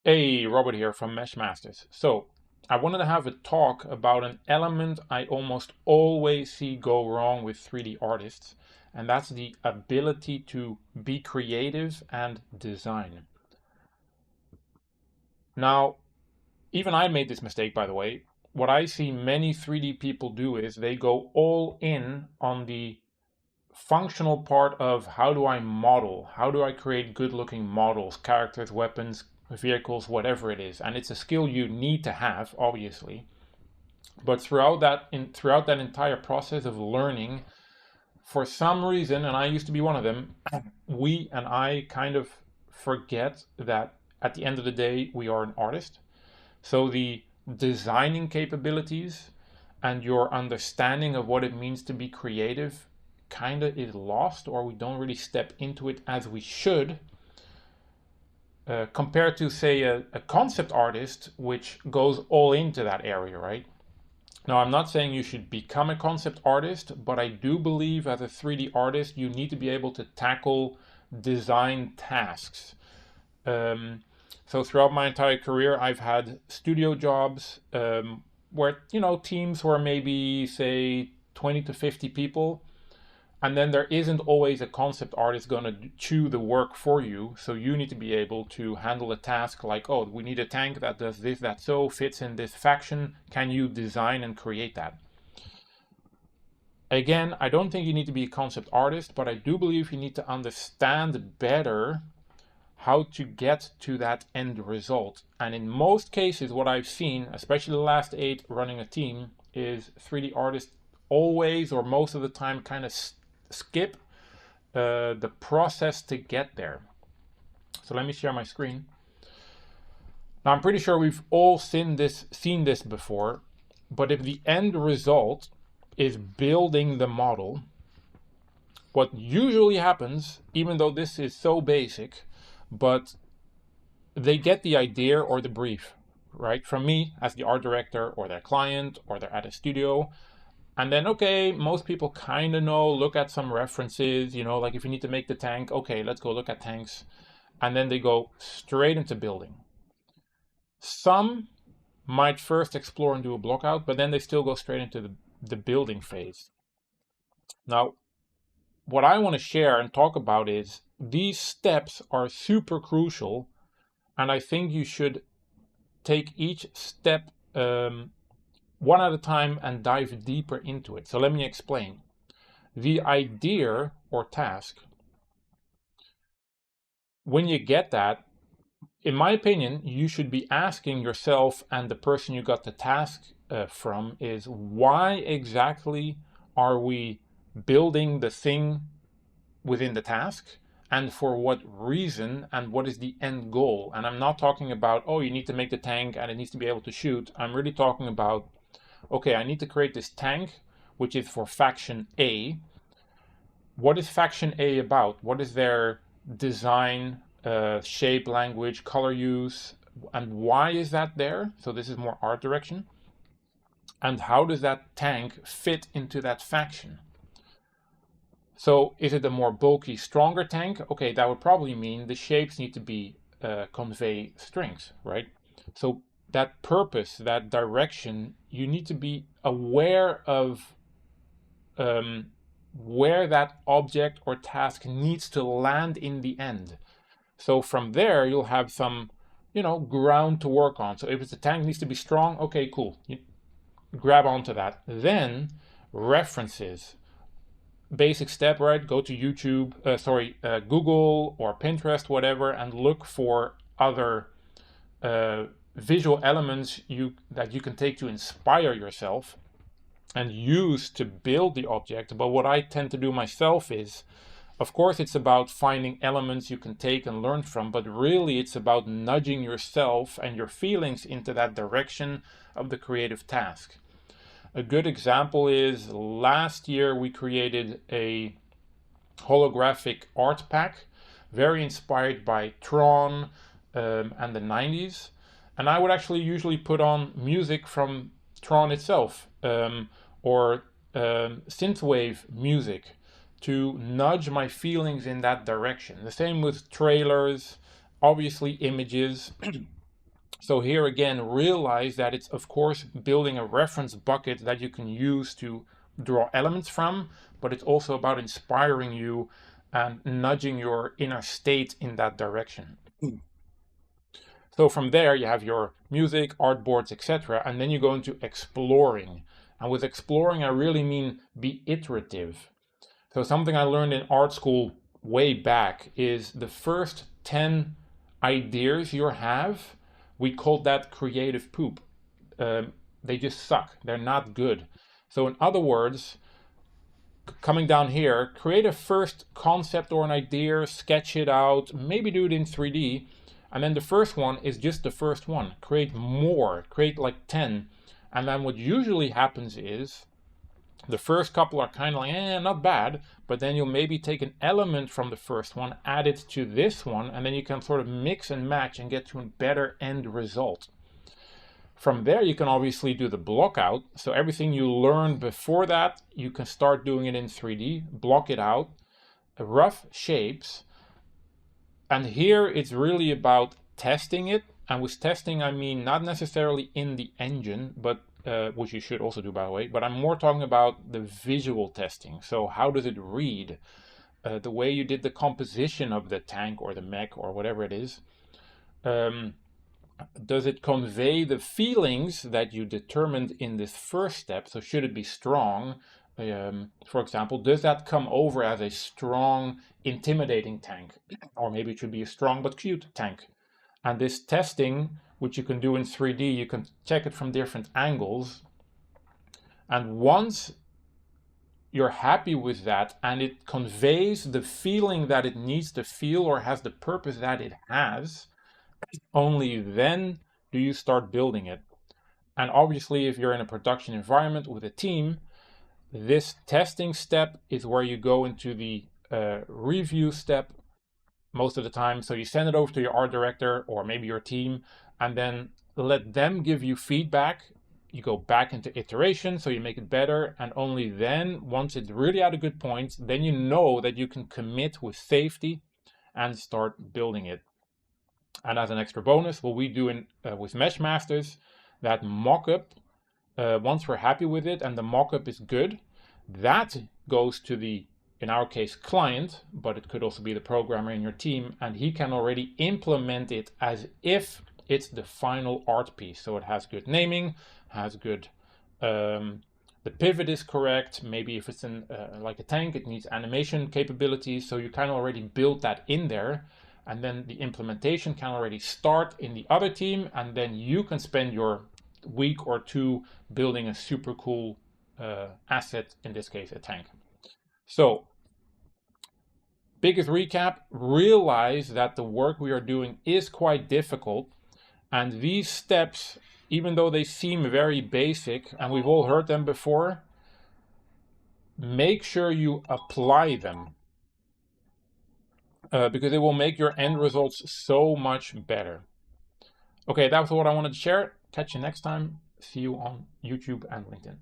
Hey, Robert here from Mesh Masters. So, I wanted to have a talk about an element I almost always see go wrong with 3D artists, and that's the ability to be creative and design. Now, even I made this mistake, by the way. What I see many 3D people do is they go all in on the functional part of how do I model? How do I create good looking models, characters, weapons, vehicles, whatever it is. And it's a skill you need to have, obviously. But throughout that entire process of learning, for some reason, and I used to be one of them, we and I kind of forget that at the end of the day, we are an artist. So the designing capabilities and your understanding of what it means to be creative kind of is lost, or we don't really step into it as we should, compared to, say, a concept artist, which goes all into that area, right? Now, I'm not saying you should become a concept artist, but I do believe as a 3D artist, you need to be able to tackle design tasks. So throughout my entire career, I've had studio jobs where, teams were maybe, say, 20 to 50 people. And then there isn't always a concept artist going to chew the work for you. So you need to be able to handle a task like, oh, we need a tank that does this, that so, fits in this faction. Can you design and create that? Again, I don't think you need to be a concept artist, but I do believe you need to understand better how to get to that end result. And in most cases, what I've seen, especially the last 8 running a team, is 3D artists always or most of the time kind of skip the process to get there. So let me share my screen. Now I'm pretty sure we've all seen this before, but if the end result is building the model, what usually happens, even though this is so basic, but they get the idea or the brief, right, from me as the art director or their client, or they're at a studio. And then, okay, most people kind of know, look at some references, like if you need to make the tank, okay, let's go look at tanks. And then they go straight into building. Some might first explore and do a block out, but then they still go straight into the building phase. Now, what I want to share and talk about is these steps are super crucial. And I think you should take each step one at a time and dive deeper into it. So let me explain. The idea or task, when you get that, in my opinion, you should be asking yourself and the person you got the task from is, why exactly are we building the thing within the task? And for what reason, and what is the end goal? And I'm not talking about, oh, you need to make the tank and it needs to be able to shoot. I'm really talking about, okay, I need to create this tank, which is for faction A. What is faction A about? What is their design, shape, language, color use, and why is that there? So this is more art direction. And how does that tank fit into that faction? So is it a more bulky, stronger tank? Okay, that would probably mean the shapes need to be convey strength, right? So that purpose, that direction, you need to be aware of where that object or task needs to land in the end. So from there, you'll have some, ground to work on. So if it's a tank needs to be strong, okay, cool. You grab onto that. Then references. Basic step, right? Go to YouTube, Google or Pinterest, whatever, and look for other visual elements that you can take to inspire yourself and use to build the object. But what I tend to do myself is, of course, it's about finding elements you can take and learn from, but really it's about nudging yourself and your feelings into that direction of the creative task. A good example is last year we created a holographic art pack, very inspired by Tron and the 90s. And I would actually usually put on music from Tron itself, or synthwave music, to nudge my feelings in that direction. The same with trailers, obviously images. So here again, realize that it's of course building a reference bucket that you can use to draw elements from, but it's also about inspiring you and nudging your inner state in that direction. So from there you have your music, artboards, etc. And then you go into exploring. And with exploring, I really mean be iterative. So something I learned in art school way back is the first 10 ideas you have, we called that creative poop. They just suck. They're not good. So in other words, coming down here, create a first concept or an idea, sketch it out, maybe do it in 3D. And then the first one is just the first one. Create more, create like 10. And then what usually happens is the first couple are kind of like, not bad, but then you'll maybe take an element from the first one, add it to this one, and then you can sort of mix and match and get to a better end result. From there, you can obviously do the block out. So everything you learned before that, you can start doing it in 3D, block it out, rough shapes. And here it's really about testing it. And with testing, I mean not necessarily in the engine, but which you should also do, by the way, but I'm more talking about the visual testing. So how does it read? The way you did the composition of the tank or the mech or whatever it is. Does it convey the feelings that you determined in this first step? So should it be strong? For example, does that come over as a strong, intimidating tank? Or maybe it should be a strong but cute tank. And this testing, which you can do in 3D, you can check it from different angles. And once you're happy with that and it conveys the feeling that it needs to feel or has the purpose that it has, only then do you start building it. And obviously, if you're in a production environment with a team, this testing step is where you go into the review step most of the time. So you send it over to your art director or maybe your team, and then let them give you feedback. You go back into iteration, so you make it better, and only then, once it's really at a good point, then you know that you can commit with safety and start building it. And as an extra bonus, what we do with Mesh Masters, that mock-up, once we're happy with it and the mock-up is good, that goes to the, in our case, client, but it could also be the programmer in your team, and he can already implement it as if it's the final art piece. So it has good naming, has good, the pivot is correct. Maybe if it's like a tank, it needs animation capabilities. So you can already build that in there. And then the implementation can already start in the other team, and then you can spend your week or two building a super cool asset, in this case a tank. So, biggest recap, realize that the work we are doing is quite difficult, and these steps, even though they seem very basic, and we've all heard them before, make sure you apply them. Because it will make your end results so much better. Okay, that was what I wanted to share. Catch you next time. See you on YouTube and LinkedIn.